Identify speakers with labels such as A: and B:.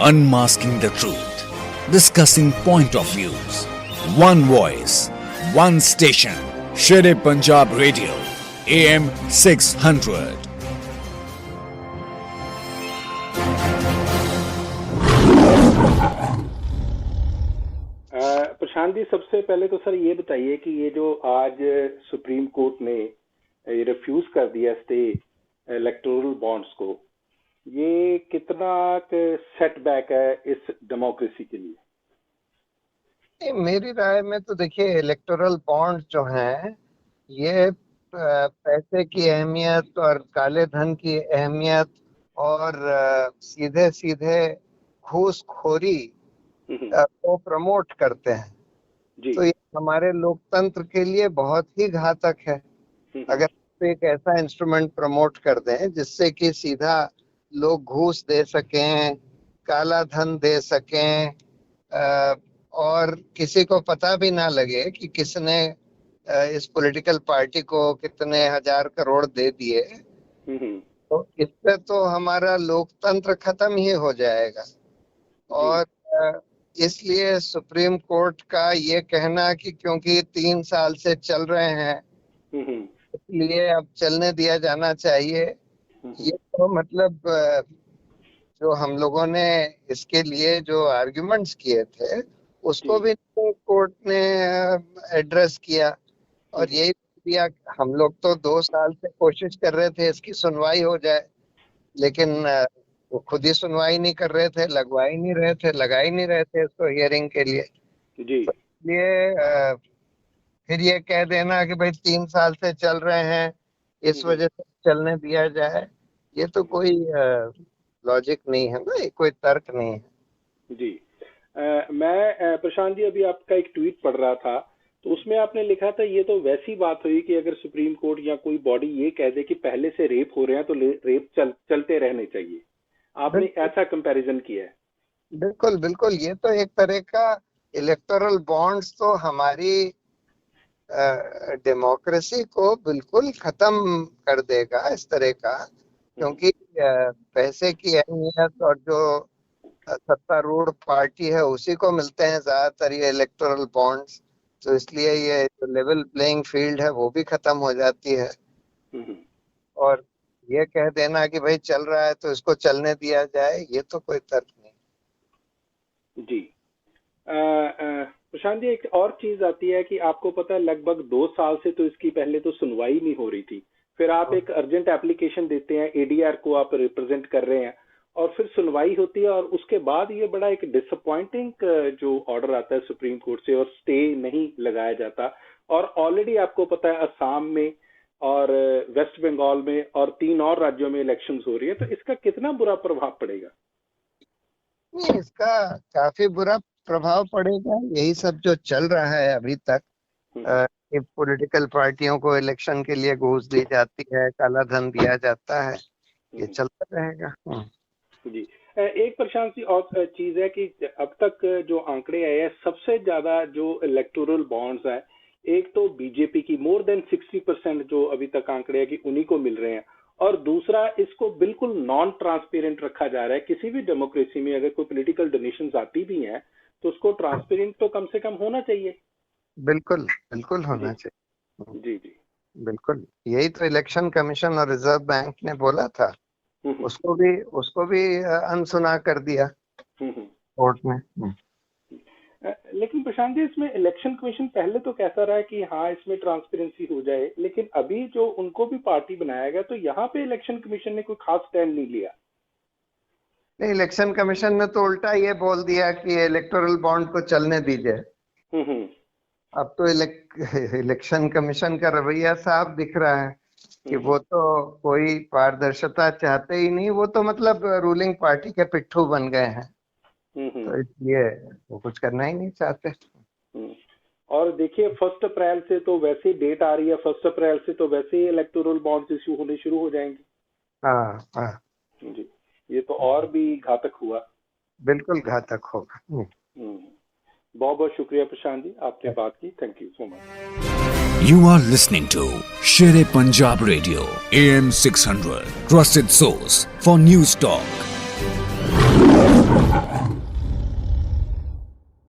A: Unmasking the truth. Discussing point of views. One voice. One station. Shere Punjab Radio. AM 600.
B: Prashant ji, सबसे पहले तो sir ये बताइए कि ये जो आज सुप्रीम कोर्ट ने ये रिफ्यूज कर दिया स्टे इलेक्टोरल बॉन्ड्स को, ये कितना सेटबैक है इस डेमोक्रेसी के लिए?
C: मेरी राय में तो देखिए, इलेक्टोरल बॉन्ड जो हैं ये पैसे की अहमियत और काले धन की अहमियत और सीधे सीधे घूसखोरी को प्रमोट करते हैं जी। तो ये हमारे लोकतंत्र के लिए बहुत ही घातक है। अगर एक ऐसा इंस्ट्रूमेंट प्रमोट कर दें जिससे कि सीधा लोग घूस दे सकें, काला धन दे सकें, और किसी को पता भी ना लगे कि किसने इस पॉलिटिकल पार्टी को कितने हजार करोड़ दे दिए, तो इससे तो हमारा लोकतंत्र खत्म ही हो जाएगा। और इसलिए सुप्रीम कोर्ट का ये कहना कि क्योंकि 3 साल से चल रहे हैं इसलिए अब चलने दिया जाना चाहिए, ये तो मतलब जो हम लोगों ने इसके लिए जो आर्ग्यूमेंट्स किए थे उसको भी कोर्ट ने एड्रेस किया और यही दिया। हम लोग तो 2 साल से कोशिश कर रहे थे इसकी सुनवाई हो जाए, लेकिन वो खुद ही सुनवाई नहीं कर रहे थे, लगा ही नहीं रहे थे इसको हियरिंग के लिए जी। तो ये फिर ये कह देना कि भाई 3 साल से चल रहे हैं इस वजह से चलने दिया जाए, ये तो कोई लॉजिक नहीं है ना, कोई तर्क नहीं है
B: जी। मैं प्रशांत जी अभी आपका एक ट्वीट पढ़ रहा था, तो उसमें आपने लिखा था ये तो वैसी बात हुई कि अगर सुप्रीम कोर्ट या कोई बॉडी ये कह दे कि पहले से रेप हो रहे हैं तो रेप चलते रहने चाहिए। आपने ऐसा कंपैरिजन किया है?
C: बिल्कुल बिल्कुल, ये तो एक तरह का इलेक्टोरल बॉन्ड्स तो हमारी डेमोक्रेसी को बिल्कुल खत्म कर देगा इस तरह का, क्योंकि पैसे की अहमियत और जो सत्तारूढ़ पार्टी है उसी को मिलते हैं ज्यादातर ये इलेक्टोरल बॉन्ड्स, तो इसलिए ये जो लेवल प्लेइंग फील्ड है वो भी खत्म हो जाती है। और ये कह देना कि भाई चल रहा है तो इसको चलने दिया जाए, ये तो कोई तर्क नहीं
B: जी। प्रशांत जी, एक और चीज आती है कि आपको पता है लगभग 2 साल से तो इसकी पहले तो सुनवाई नहीं हो रही थी, फिर आप एक अर्जेंट एप्लीकेशन देते हैं, एडीआर को आप रिप्रेजेंट कर रहे हैं और फिर सुनवाई होती है और उसके बाद ये बड़ा एक डिसअपॉइंटिंग जो ऑर्डर आता है सुप्रीम कोर्ट से और स्टे नहीं लगाया जाता। और ऑलरेडी आपको पता है असम में और वेस्ट बंगाल में और 3 और राज्यों में इलेक्शंस हो रही है, तो इसका कितना बुरा प्रभाव पड़ेगा?
C: इसका काफी बुरा प्रभाव पड़ेगा। यही सब जो चल रहा है अभी तक, पॉलिटिकल पार्टियों को इलेक्शन के लिए घूस दी जाती है, काला धन दिया जाता है, ये चलता रहेगा
B: जी। एक प्रशांत जी और चीज है कि अब तक जो आंकड़े आए हैं सबसे ज्यादा जो इलेक्टोरल बॉन्ड्स है, एक तो बीजेपी की मोर देन 60% जो अभी तक आंकड़े हैं कि उन्हीं को मिल रहे हैं, और दूसरा इसको बिल्कुल नॉन ट्रांसपेरेंट रखा जा रहा है। किसी भी डेमोक्रेसी में अगर कोई पॉलिटिकल डोनेशंस आती भी हैं तो उसको ट्रांसपेरेंट तो कम से कम होना चाहिए।
C: बिल्कुल बिल्कुल होना चाहिए
B: जी जी
C: बिल्कुल। यही तो इलेक्शन कमीशन और रिजर्व बैंक ने बोला था, उसको भी अनसुना कर दिया कोर्ट में।
B: लेकिन प्रशांत जी, इसमें इलेक्शन कमीशन पहले तो कहता रहा है कि हाँ इसमें ट्रांसपेरेंसी हो जाए, लेकिन अभी जो उनको भी पार्टी बनाया गया तो यहाँ पे इलेक्शन कमीशन ने कोई खास स्टैंड नहीं लिया।
C: नहीं, इलेक्शन कमीशन ने तो उल्टा ये बोल दिया कि इलेक्टोरल बॉन्ड को चलने दीजिए। अब तो इलेक्शन कमीशन का रवैया साफ दिख रहा है कि वो तो कोई पारदर्शिता चाहते ही नहीं, वो तो मतलब रूलिंग पार्टी के पिट्ठू बन गए हैं, तो इसलिए वो कुछ करना ही नहीं चाहते।
B: और देखिए 1 अप्रैल से तो वैसे ही डेट आ रही है, 1 अप्रैल से तो वैसे ही इलेक्टोरल बॉन्ड्स इश्यू होने शुरू हो जाएंगे।
C: हाँ
B: जी, ये तो और भी घातक हुआ।
C: बिल्कुल घातक होगा।
B: बहुत बहुत शुक्रिया प्रशांत जी, आपने बात की। Thank you so much.
A: You are listening to Shere Punjab Radio, AM 600, trusted source for news talk.